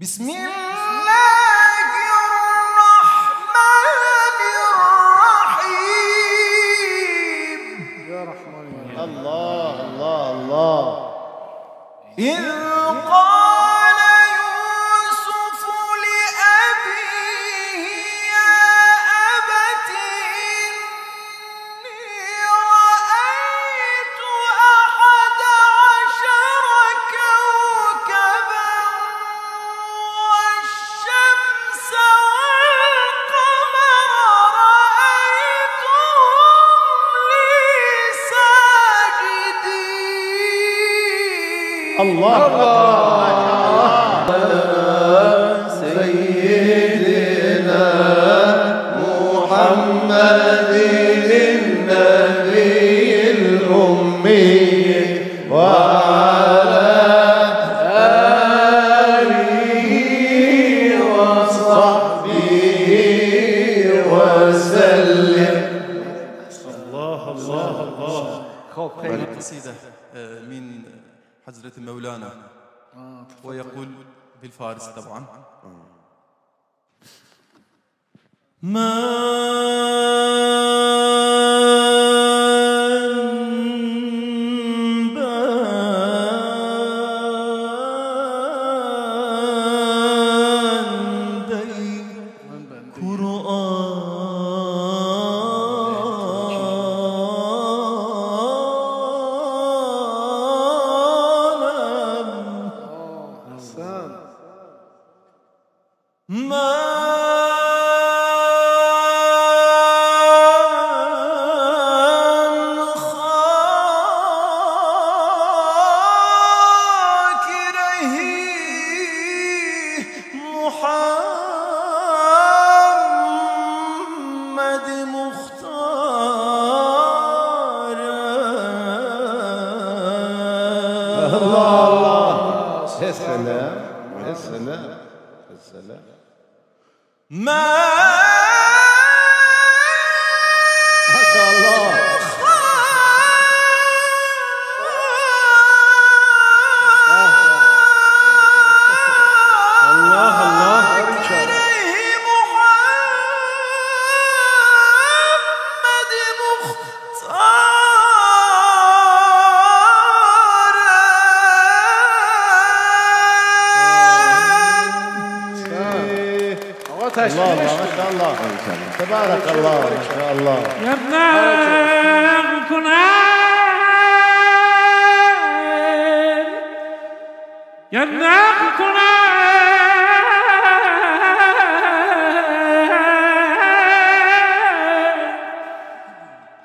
بسم الله الرحمن الرحيم. يا رحمن يا الله الله الله. إذ قال يوسف لأبيه يا أبت إني رأيت 11 كوكبا والشمس والقمر رأيتهم لي ساجدين. الله سيدنا محمد النبي الأمي وعلى آله وصحبه وسلم. الله الله الله. هذه قصيدة من حضرة مولانا ويقول بالفارس طبعا: محمد مختار. الله الله. يا سلام يا سلام يا سلام. ما شاء الله. الله الله. محمد مختار. الله الله ما شاء الله تبارك الله ما شاء الله. يا ابن الكنان يا ابن الكنان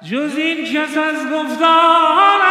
جز این کس از گفتارم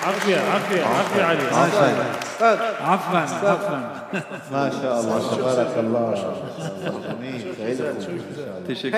عافية عافية عافية علي. عفوا عفوا. ما شاء الله تبارك الله. جميل. تشكر.